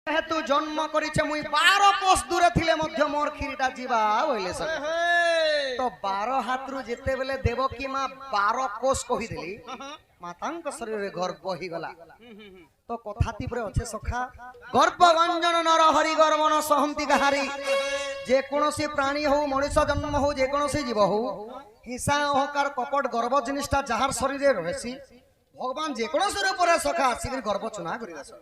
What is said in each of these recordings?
যেহেতু জন্ম করেছে মুই 12 কোষ দূরে থিলে মধ্য মোর ক্ষীরটা জিবা হইলে সব তো 12 হাতরু যেতে বেলে দেবকী মা 12 কোষ কহি দেলি মাতাঙ্ক শরীরে গর্ভ হই গলা তো কথাতি পরে আছে সখা গর্ভ গঞ্জন নর হরি গর্বন সহন্তি গাহারি যে কোনসি প্রাণী হউ মনুষ্য জন্ম হউ যে কোনসি জীব হউ হিংসা অহংকার কপট গর্ব জিনিসটা যাহার শরীরে রহেছি ভগবান যে কোনসির উপরে সখা আসিকি গর্ভ চুনা করি দেছ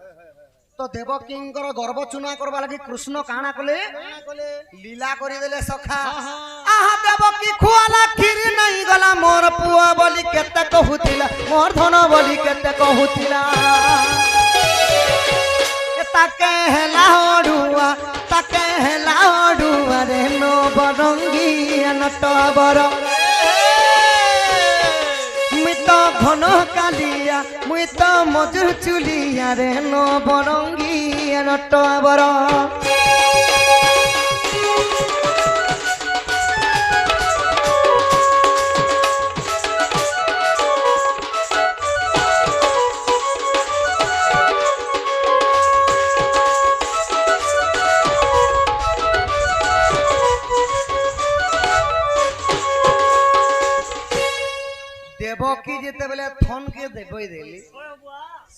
তো দেবকীঙ্কর গর্ভ চুনা করবা লাগি কৃষ্ণ কানা কলে লীলা করি দেলে সখা আহা দেবকী খুয়ালা ক্ষীর নাই গলা মোর পুয়া বলি কেতে কহুতিলা মোর ধন বলি কেতে কহুতিলা তাকে হেলা অডুয়া রে নো বরঙ্গী নটবর মুই তো ঘন কালিয়া মুই তো মজুর চুলিয়া রে নো বরঙ্গী নটবর দেবকী যেতে বেলে থনকে দেবই দেলি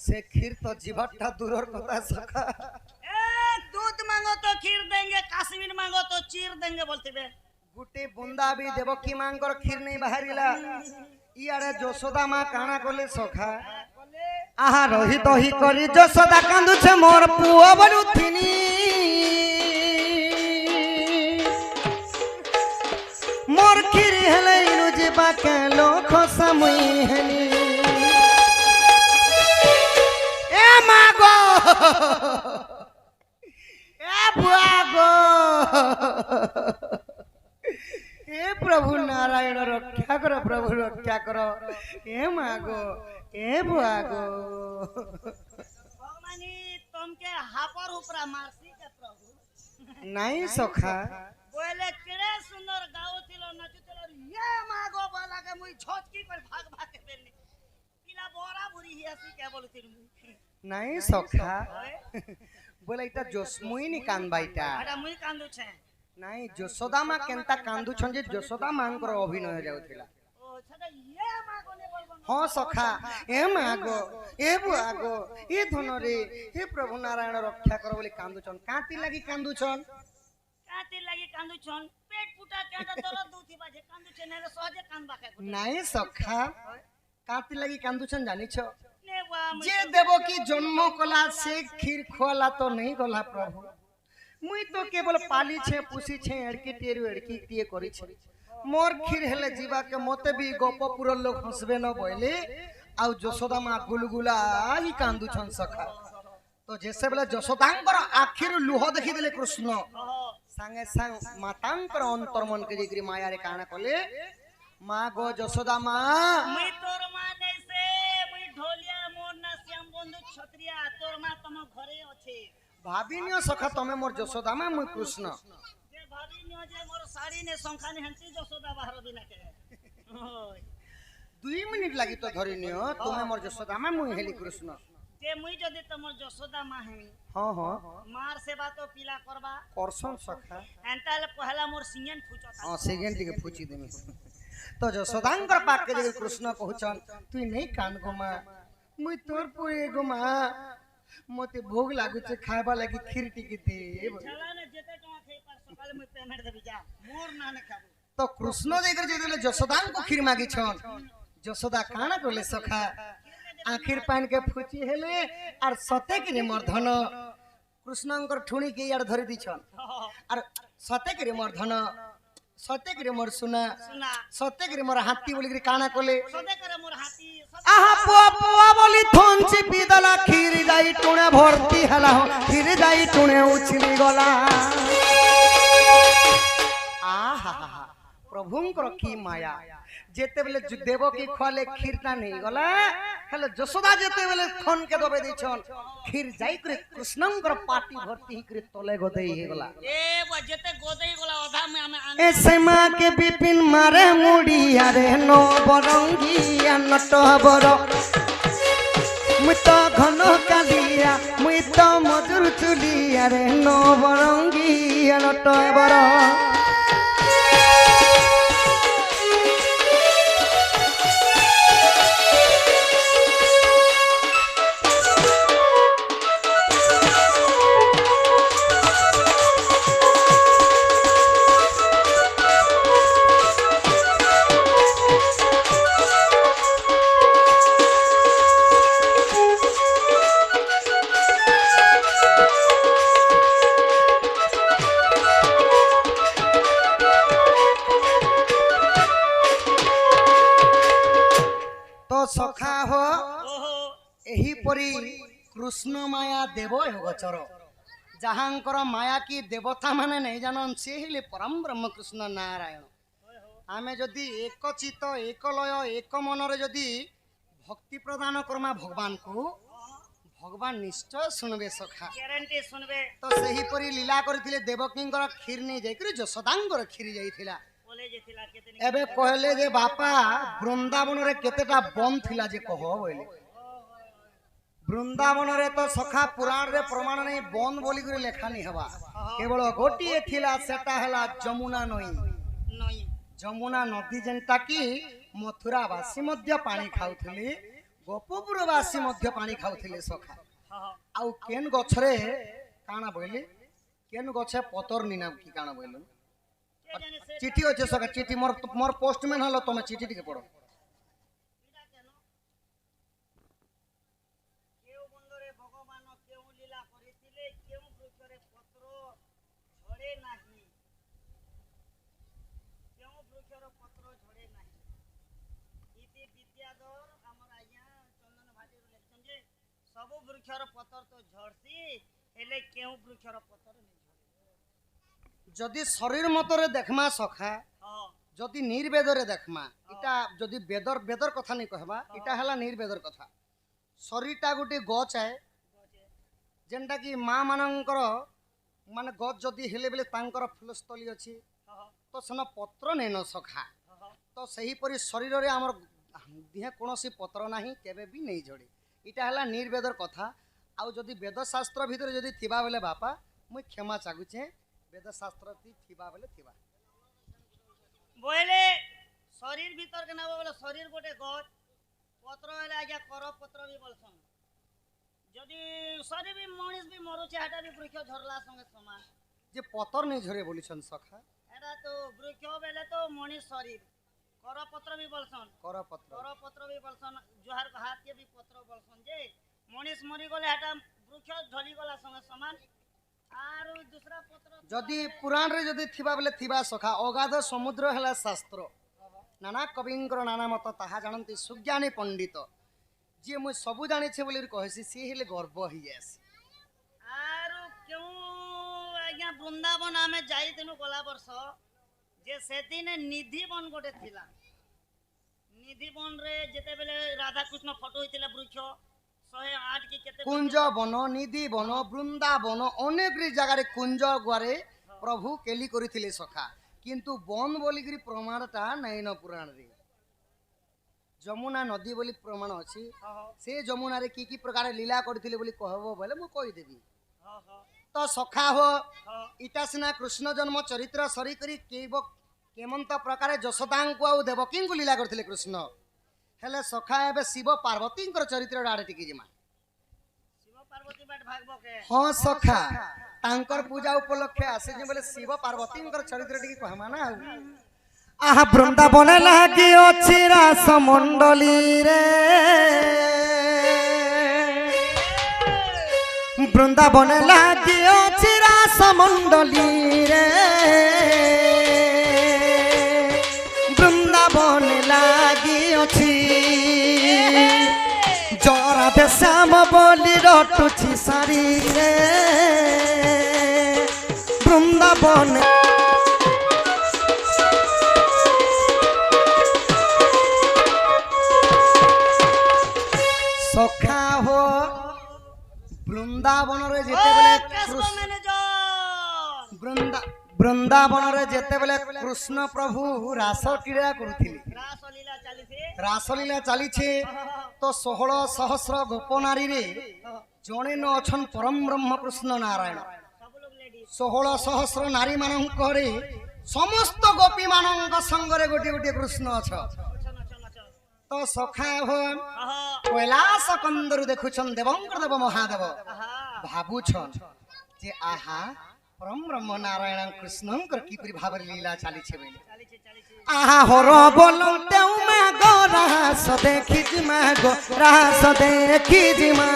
সে ক্ষীর তো জীবনটা দূরের কথা সখা दूध मांगो तो खीर देंगे काश्मीर मांगो तो चीर देंगे बोलते बे गुटे बुंदा भी देवकी मांकर खीर नहीं बाहरिला इयारे যশোদা মা কানা কলে সখা আহা রহি দহি করি যশোদা কান্দুছে মোর পুଅ বলুথিনি মোর ক্ষীর হেলে ইনু জিবা কেলো খসা মুই হেনি এ মা গো এ বুয়া গো हे प्रभु नारायण रक्षा करो प्रभु रक्षा करो हे मागो हे बुआगो भगवानी तुमके हापर उपरा मारसी के प्रभु नहीं सखा बोले केड़े सुंदर गावतिलो नचतिलो ये मागो बोला के मुई छोटकी कर भाग भाग के बेलनी पिला बोरा बुरी हियासी के बोलती मुई नहीं सखा बोले इटा जोस्मुई नि कान बाइटा अरे मुई कांदू छे नहीं যশোদা মা কেনতা কান্দু ছন যে যশোদা মাঙ্কর অভিনয় যাউতিলা ओ छदा ये मागो ने बोलबो हां सखा ए मागो ए बुआगो ए धनरे हे प्रभु नारायण रक्षा करो बोली कांदु छन काती लागि कांदु छन काती लागि कांदू छन पेट फुटा केटा दरद दूथी बाजे कांदू छे ने सहजे कान बाके नहीं सखा काती लागि कांदु छन जानि छ ने वा जे देवकी जन्म कला से खीर खोला तो नहीं गला प्रभु मुई तो केवल पाली छे पुसी छे एड़की टेरु एड़की टिए करी छे मोर खीर हेले जीवा के मोते भी गोपपुर लोग हंसबे न बोले आउ যশোদা মা गुलगुला ही कांदू छन सखा तो जैसे बेले যশোদাঙ্কর आखिर लुह देखि देले कृष्ण संगे संग मातांकर अंतर मन के जिगरी माया रे काना कले मां गो যশোদা মা मुई तोर मा नै से मुई ढोलिया मोर ना श्याम बंधु छत्रिया तोर मा तम घरे अछि भाबिनियो सखा तमे मोर যশোদা মা मुई कृष्ण जे भाबिनियो जे मोर साड़ी ने संखाने हंसी যশোদা बाहर बिना के ओय 2 मिनिट लागि तो धरिनियो तमे मोर যশোদা মা मुई हेली कृष्ण जे मुई जदी तमर যশোদा मा हेमी हां हां मार सेवा तो पीला करबा करसन सखा एंताले पहला मोर सिंगन फुचता हां सेकेंड के फुची देमी तो যশোদাঙ্কর पाक के जे कृष्ण कहउछन तुई नहीं कान गो मा मुई तोर पुए गो मा मोते भोग लागु छे खाबा लागि खीर टिकी दे चला ने जेते टका खाई पर सकाल में पेमेंट देबी जा मोर ना ने खाबो तो कृष्ण जेकर जे देले যশোদাঙ্ক को खीर मागी छन যশোদा काना कोले सखा आखिर पान के फुची हेले और सते के रे मोर धन कृष्णंकर ठुणी के यार धरि दी छन और सते के रे मोर धन सते के रे मोर सुना सुना सते के रे मोर हाथी बोली के काना कोले सदे करे मोर हाथी आहा पुआ पुआ बोली थोंची पिदला खीर जाई टुणे भर्ती हला हो खीर जाई टुणे उछली गला आहा प्रभुंकर की माया जेते बेले देवकी खले खीरटा नहीं गला हेले যশোদা जेते बेले थन के दबे दी छन खीर जाई करे कृष्णंकर पाटी भर्ती करे तले गदेई हे गला ए बा जेते गोदेई गला आधा में हमें ऐसे मां के बिपिन मारे मुड़िया रे नो बरंगी नटबर मुई तो घन कालिया मुई तो मधुर ମାରୁଥିଲି ଆରେ ନବରଙ୍ଗୀ ଆଲଟ ବର ସଖା ହୋ ଓହୋ ଏହିପରି କୃଷ୍ଣ ମାୟା ଦେବ ଏ ଗୋଚର ଯାହାଙ୍କର ମାୟା କି ଦେବତା ମାନେ ନେଇ ଜାଣନ୍ ସେ ହେଲେ ପରମ ବ୍ରହ୍ମ କୃଷ୍ଣ ନାରାୟଣ। ଆମେ ଯଦି ଏକ ଚିତ ଏକ ଲୟ ଏକ ମନରେ ଯଦି ଭକ୍ତି ପ୍ରଦାନ କର୍ମା ଭଗବାନଙ୍କୁ ଭଗବାନ ନିଶ୍ଚୟ ଶୁଣବେ ସଖା। ଗ୍ୟାରେଣ୍ଟି ଶୁଣବେ। ତ ସେହିପରି ଲୀଳା କରିଥିଲେ ଦେବକୀଙ୍କର କ୍ଷୀର ନେଇ ଯାଇକରି ଯଶୋଦାଙ୍କର କ୍ଷୀର ଯାଇଥିଲା। ବୋଲେ ଯେଥିଲା କେତେ ଏବେ କହିଲେ ଯେ ବାପା ବୃନ୍ଦାବନରେ କେତେଟା ବନ ଥିଲା ଯେ କହ ବୋଇଲେ ବୃନ୍ଦାବନରେ ତ ସଖା ପୁରାଣରେ ପ୍ରମାଣ ନାହିଁ ବନ ବୋଲିକରି ଲେଖା ନି ହେବା କେବଳ ଗୋଟିଏ ଥିଲା ସେଟା ହେଲା ଯମୁନା ନଈ। ନଈ ଯମୁନା ନଦୀ ଯେନ୍ଟା କି ମଥୁରା ବାସୀ ମଧ୍ୟ ପାଣି ଖାଉଥିଲେ ଗୋପପୁର ବାସୀ ମଧ୍ୟ ପାଣି ଖାଉଥିଲେ ସଖା। ଆଉ କେନ୍ ଗଛରେ କାଣା ବୋଇଲେ କେନ୍ ଗଛେ ପତର ନି ନାମ କି କାଣା ବୋଇଲେ चिठी अच्छे सका चिठी मोर पोस्टमैन हलो तुम चिठी टिके पढ़ो। केउ बंदरे भगवान केउ लीला करिथिले केउ वृक्षरे पत्र झड़े नाही केउ वृक्षर पत्र झड़े नाही इति विद्याधर हमर आज्ञा चंदन भाटी लेखन जे सब वृक्षर पत्र तो झड़सी हेले केउ वृक्षर पत्र नहीं जदि शरीर मतरे देखमा सखा हां जदि निर्वेदरे देखमा इटा जदि बेदर बेदर कथा नहीं कहबा इटा हला निर्वेदर कथा। शरीरटा गोटे गच है जेनटा कि माँ मानकर माने गच जदि हेले बेले तांकर फुलस्थली अछि तो सेन पत्र नहीं न सखा। तो सही परि शरीर रे हमर दिहे कोनोसी पत्र नाही केबे भी नहीं झड़े इटा हला निर्वेदर कथा। आउ जदि वेद शास्त्र भीतर जदि थिबा बेले बापा मुई क्षमा चागुचे वेद शास्त्र थिबा बेले थिबा बोले शरीर भीतर के ना बोले शरीर गोटे गछ पत्र हेले आज्ञा कर पत्र भी बोलसन जदि शरीर भी मनीष भी मरुचे हटा भी वृक्ष झरला संगे समान जे पतर नहीं झरे बोलिछन सखा एटा तो वृक्ष बेले तो मनीष शरीर कर पत्र भी बोलसन कर पत्र भी बोलसन जोहार हाथ के भी पत्र बोलसन जे मनीष मरी गले हटा वृक्ष झली गला संगे समान आरो दूसरा पत्र जदि पुराण रे जदि थिबा बेले थिबा सखा अगाध समुद्र हला शास्त्र नाना कविंकर नाना मत ताहा जानती सुज्ञानी पंडित जे मुई सबु जानि छे बोली कहसी सी हेले गर्व ही जासी। आरो क्यों आज्ञा वृंदावन आमे जाई तेनु गला वर्ष जे सेदिने निधि वन गोटे थिला निधि वन रे जेते बेले राधा कृष्ण फोटो होइतिला वृक्ष 108 की केते कुंज वन निधि वन वृंदावन अनेक जगार कुंज गुआरे प्रभु केली करिथिले सखा किंतु वन बोलिकरी प्रमाणटा नहीं न पुराण रे जमुना नदी बोली प्रमाण अछि से जमुना रे की प्रकार लीला करथिले बोली कहबो बोले मु कहि देबी। तो सखा हो इटा सिना कृष्ण जन्म चरित्र सरी करी केमंत प्रकार जशोदांकु आ देवकींकु लीला करथिले कृष्ण हेले सखा एबे शिव पार्वतींकर चरित्र डाडे टिकी जिमा शिव पार्वती बाट भागबो के हां सखा तांकर पूजा उपलक्षे आसे जे बोले शिव पार्वतींकर चरित्र टिकी कहमा ना आहा वृंदावन लागी अछि रास मंडली रे वृंदावन लागी अछि रास मंडली रे वृंदावन लागी अछि जरा श्याम बोली रटुछि सारी रे वृंदावन सखा हो वृंदावन रे जेते बेले वृंदावन रे जेते बेले कृष्ण प्रभु रास क्रीड़ा करुथिले रासलीला चली छे तो 16 सहस्र गोप नारी रे ଜଣେ ନ ଅଛନ୍ ପରମ ବ୍ରହ୍ମ କୃଷ୍ଣ ନାରାୟଣ सब लोग लेडीज 16 ସହସ୍ର ନାରୀ ମାନଙ୍କରେ ସମସ୍ତ ଗୋପୀ ମାନଙ୍କ ସଙ୍ଗରେ ଗୋଟିଏ ଗୋଟିଏ କୃଷ୍ଣ ଅଛ नचो नचो नचो ତ ସଖା ଭନ୍ आहा কৈলাସ କନ୍ଦରୁ ଦେଖୁଛନ୍ ଦେବଙ୍କର ଦେବ ମହାଦେବ आहा ଭାବୁଛନ୍ ଯେ ଆହା ପରମ ବ୍ରହ୍ମ ନାରାୟଣ କୃଷ୍ଣଙ୍କର କିପରି ଭାବରେ ଲୀଳା ଚାଲିছে ବୋଲି चाली छे आहा हर बोलम तेउ मा गो रास देखि जिमा गो रास देखि जिमा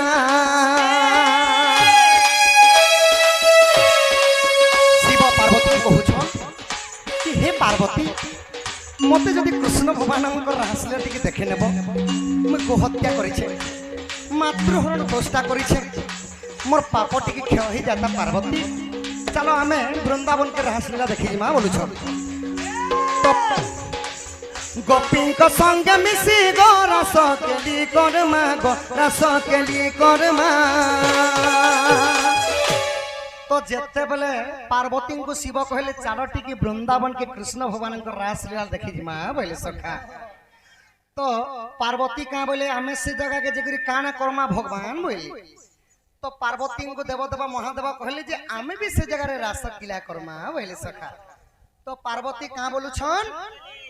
शिव पार्वती कहूछ कि हे पार्वती मते जदि कृष्ण भगवानक रासले टिके देखे नेब मैं गोहत्या करिछे मातृहरण दोषटा करिछे मोर पाप टिके क्षय हो जाता पार्वती चलो आमे वृंदावन के रासलीला देखि जिमा बोलुछ गोपी को संग मिसी गो रस केली करमा गो रस केली करमा तो जेते बेले पार्वती को शिव कहले चालो टिकी वृंदावन के कृष्ण भगवान को रासलीला देखि जिमा बोले सखा तो पार्वती का बोले आमे से जगह के जगरी काना करमा भगवान बोली तो पार्वती को देवदेव महादेव कहले जे आमे भी से जगह रे रास किला करमा बोले सखा तो पार्वती कहाँ बोलू छन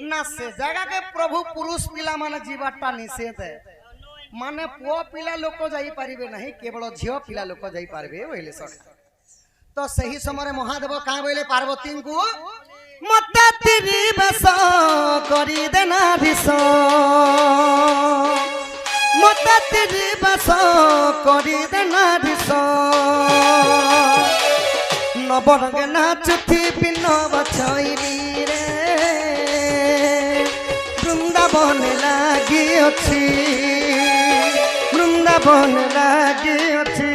ना से जगह के प्रभु पुरुष पिला माने जीवाटा निषेध है माने पुओ पिला लोक जाई परिबे नहीं केवल झियो पिला लोक जाई पारबे बोले सखा तो सही समय महादेव कहाँ बोले पार्वती को मते तिरी बस करी देना विष मते तिरी बस करी देना विष नबरगे नाचुथी बिनव छईली रे वृंदावन लागी अछि वृंदावन लागी अछि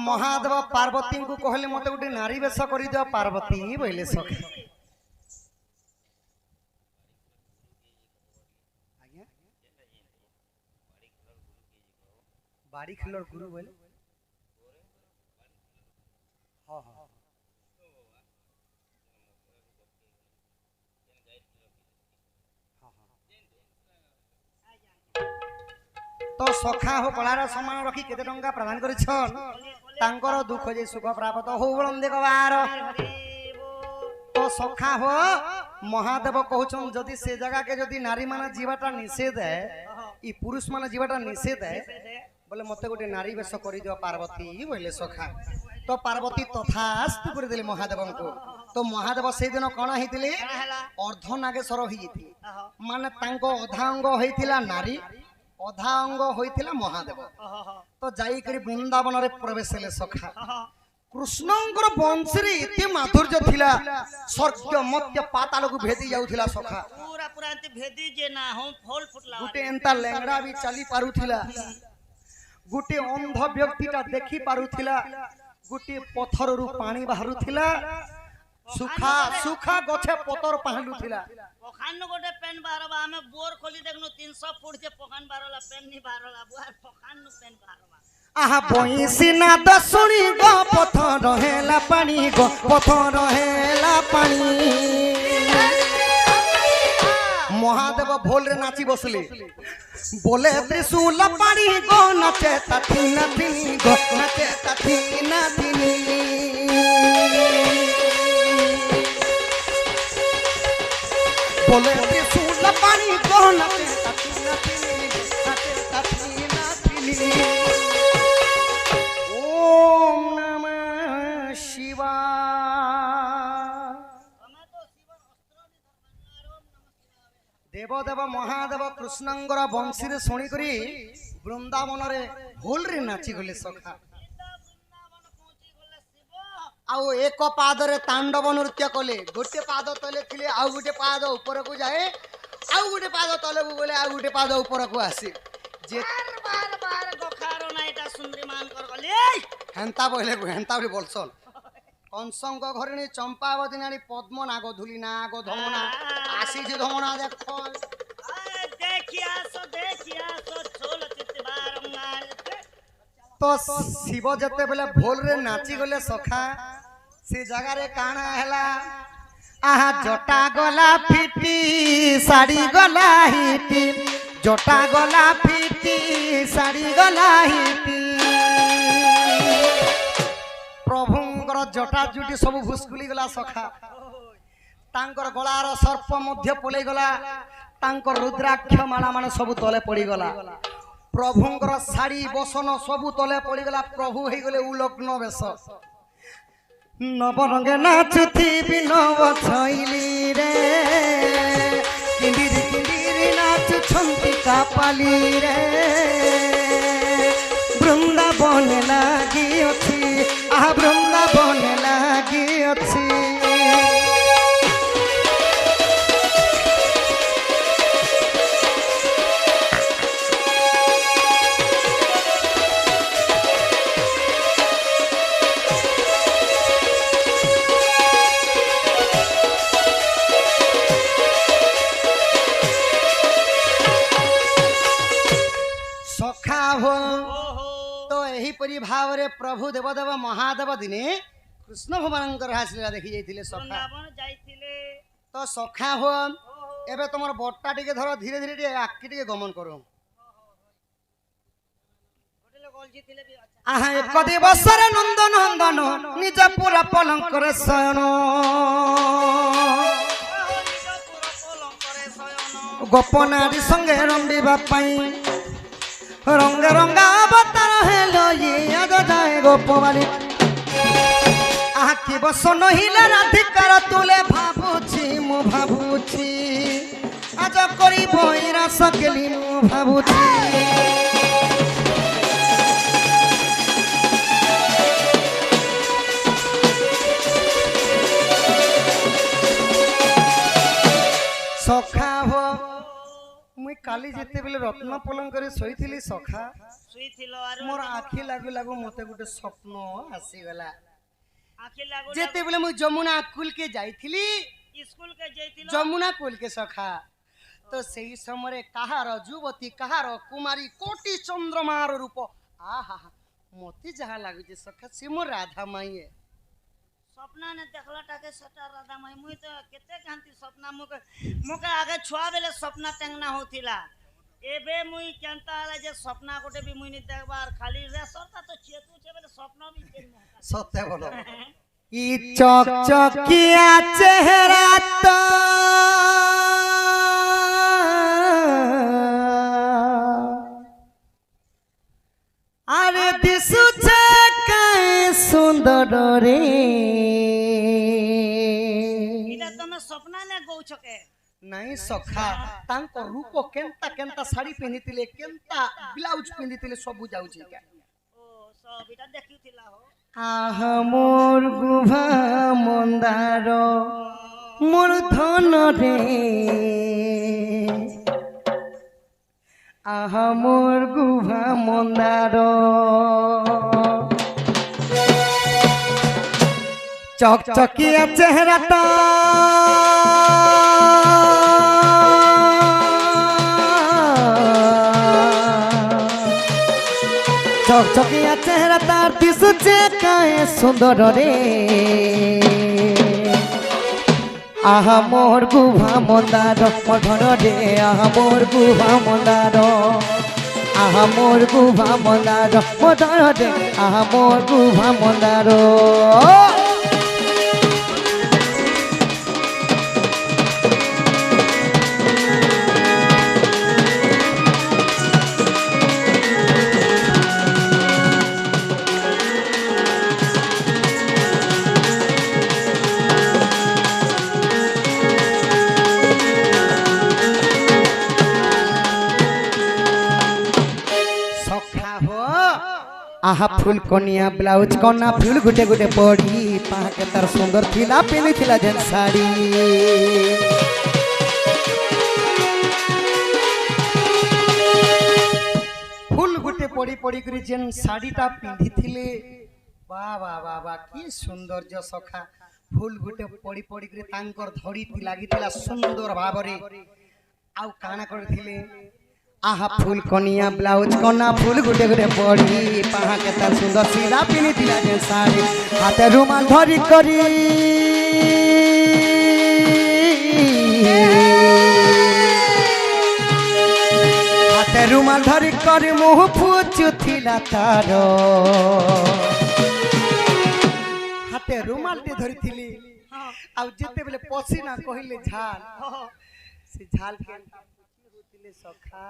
महादेव पार्वती को कहले मते गोटे नारी वेश करी दियो पार्वती बोले सखी आज्ञा बाड़ी खेलर गुरु बोले हां हां तो सखा हो कलार समान रखी केते टंका प्रदान करिछन तांकर दुख जे सुख प्राप्त हो बोलम देखबार तो सखा हो महादेव कहउछन जदि से जगह के जदि नारी माने जीवाटा निषेध है ई पुरुष माने जीवाटा निषेध है बोले मते गोटे नारी वेश करि दियो पार्वती बोले सखा तो पार्वती तथास्तु कर देले महादेव को तो महादेव से दिन कोन हितिले अर्ध नागेश्वर हिति माने तांको अधांग होइतिला नारी अधा अंग होइतिला महादेव तो जाई करी वृंदावन रे प्रवेश ले सखा कृष्णंकर वंशरी इति माधुर्य थिला स्वर्ग मध्य पाताल को भेदी जाउथिला सखा पूरा पूरा अंत भेदी जे ना हम फल फुटला गुटे एंता लेंगड़ा भी चली पारुथिला गुटे अंध व्यक्तिटा देखि पारुथिला गुटे पत्थर रु पानी बाहरुथिला सुखा सुखा गछे पतर पहलुथिला पखान गोटे पेन बारबा हमें बोर खोली देखनो 300 फुट से पखान बारला पेन नहीं बारला बुआ पखान नु पेन बारबा आहा बहिसी ना दसुनी गो पथर हेला पानी गो पथर हेला पानी महादेव भोल रे नाची बसले बोले त्रिशूल पानी गो नाचे तथी नथी गो नाचे तथी नथी बोले त्रिशूल पानी गो नाचे तथी नथी नाचे तथी नथी ओम नमः शिवाय हमें तो शिव अस्त्र नि धर्मनारो नमः देवदेव महादेव कृष्णंगर वंशी रे सुनी करी वृंदावन रे भोल रे नाची गले सखा वृंदावन पहुंची गले शिव आउ एक पाद रे तांडव नृत्य कले गोटे पाद तले थिले आउ गोटे पाद ऊपर को जाए आउ गोटे पाद तले को गले आउ गोटे पाद ऊपर को आसे যে বার বার গখারো না এটা সুন্দরী মান কর গলি হেন্তা বলে হেন্তা বলে বলছন কংসঙ্গ ঘরিণী চম্পাবতী নারী পদ্ম নাগ ধুলি নাগ ধমনা আসিছি ধমনা দেখ দেখি আসো চোল চিত্তে বারঙ্গার তো শিব যেতেবেলে ভোলরে নাচি গলে সখা সে জায়গারে কাଣା হেলা আহা জটা গলা ফিটি শাড়ি গলা হিটি জটা গলা ফিটি শাড়ি গলা হিটি প্রভুঙ্কর জটা জুটি সবু ভুসকুলি গলা সখা তাঙ্কর গলার সর্প মধ্য পলাই গলা তাঙ্কর রুদ্রাক্ষ মালা মানে সবু তলে পড়ি গলা প্রভুঙ্কর শাড়ি বসন সবু তলে পড়ি গলা প্রভু হয়ে গলে উলগ্ন বেশ নবরঙ্গে নাচুথিবি নব ছইলি রে কিন্দিরি কিন্দিরি নাচুছন্তি কাপালি রে বৃন্দাবন লাগি অছি আহা বৃন্দাবন লাগি অছি সখা হো তো এহিপরি ভাবে প্রভু দেবদেব মহাদেব দিনে কৃষ্ণ ভগবানଙ୍କର ହାସିଲା দেখি ଯାଇଥିଲେ সখা বৃন্দাবন যাইছিলে তো সখা হো এবে তোমার বটটা টিকে ধরো ধীরে ধীরে টিকে আকি টিকে গমন করো হোটেলে গলজিছিলে বি আচ্ছা আহা এক দিবসরে নন্দ নন্দন নিজ পুরা পলঙ্করে শয়ন গোপনারী সঙ্গে রম্বিবা পাই রঙ্গে রঙ্গা অবতার হেলো আজ যায় গোপবাণী আকি বস নহিলে রাধিকার তুলে ভাবুছি মু ভাবুছি আজ করিব এরা সকলি মু ভাবুছি সখা হো মুই কালি যেতেবেলে রত্ন পলঙ্করে শোইଥିଲି সখা শুইছিল আর মোর আখি লাগু লাগু মতে গোটে স্বপ্ন আসিগলা আখি লাগু যেতেবেলে মুই যমুনা কুলকে যাইଥିଲି স্কুল কে যাইছিল যমুনা কুলকে সখা তো সেই সময়ে কাহার যুবতী কাহার কুমারী কোটি চন্দ্রমার রূপ আহা মতে যাহা লাগুছে সখা সে মোর রাধা মাইয়ে স্বপ্ন নে দেখলাটাকে সেটা রাধা মাই মুই তো কেতে কান্তি স্বপ্ন মুকে আগে ছুয়া বেলে স্বপ্ন টেংনা হউতিলা এবে মুই কেনতা হলা যে স্বপ্ন গোটে বি মুই নি দেখবার খালি রেসরটা তো চেতু চে বেলে স্বপ্ন বি কেন সত্য বলো ই চক চকিয়া চেহারা তো আরে দিশুছে কায় সুন্দর রে এটা তুমি স্বপ্ন নে গৌছকে নাই সখা তাঙ্ক রূপ কেনতা কেনতা শাড়ি পিন্ধিଥିଲେ কেনতা ব্লাউজ পিন্ধিଥିଲେ ସବୁ যাଉଛି ও সব এটা দেখিউতিলা হো আহ মোর গুভা মন্দার মোর ধন রে আহ মোর গুভা মন্দার চকচকিয়া চেহারাটা চকচকিয়া চেহারা তার দিশুছে কায় সুন্দর রে আহা মোর গুভা মন্দার মধর রে আহা মোর গুভা মন্দার আহা মোর গুভা মন্দার মধর রে আহা মোর গুভা মন্দার आहा फूल कनिया ब्लाउज कना फूल गुटे गुटे पड़ी पाके तार सुंदर थिला पेनी थिला जेन साड़ी गुटे पड़ी पड़ी करी जेन साड़ीटा पिंधिथिले वाह वाह वाह वाह की सौंदर्य सखा फूल गुटे पड़ी पड़ी करी तांकर धड़ी लागिथिला सुंदर भाबरे आउ काना करथिले आहा फूल कनिया ब्लाउज कना फूल गुटे गुटे पड़ी पाहा केता सुंदर सीधा पिनिथिला जे साड़ी हाथे रुमाल धरी करी हाथे रुमाल धरी करी मुह फुचुथिला तार हाथे रुमाल टे धरिथिली आउ जेते बेले पसीना कहिले झाल से झाल के होतिले सखा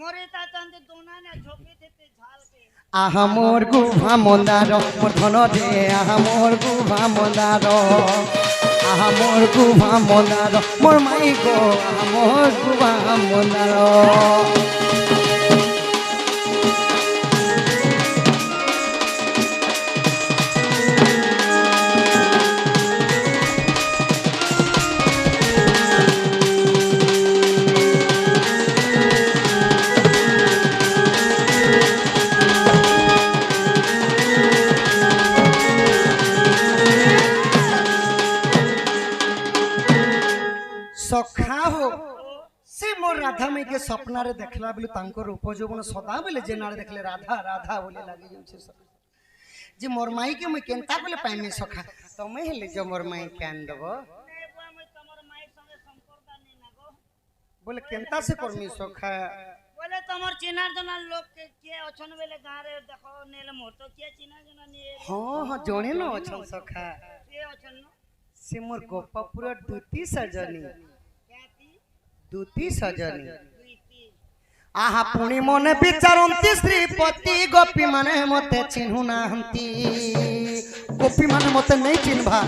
मोरे तातंते दोना ने झोपी देते झाल के आहा मोर गुभा मंदार मोर धन दे आहा मोर गुभा मंदार आहा मोर गुभा मंदार मोर माई गो आहा मोर गुभा मंदार सखा हो से मोर राधा मई के सपना रे देखला बेले तांको रूप जौवन सदा बेले जेनारे देखले राधा राधा बोले लागी जे सखा जे मोर माई के मैं केनता बेले पाइमे सखा तो मैं हेले जो मोर माई के आन देबो बोले केनता से करमी सखा बोले तमर चिनार जना लोग के अछन बेले गां रे देखो नेले मोर तो के चिनार जना ने हां हां जोने न अछन सखा के अछन न से मोर गोपापुर दूती सजनी क्याती दूती सजनी दुईती आहा पुणी मने विचारंती श्रीपति गोपी माने मते चिन्हु नाहंती गोपी माने मते नहीं चिन्हबा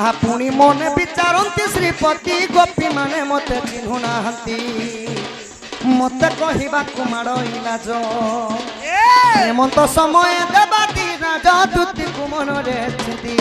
आहा पुणी मने विचारंती श्रीपति गोपी माने मते चिन्हु नाहंती मते कहिबा कुमार इलाज हेमंत समय देवा दी राजा दूती कुमन रे छिदी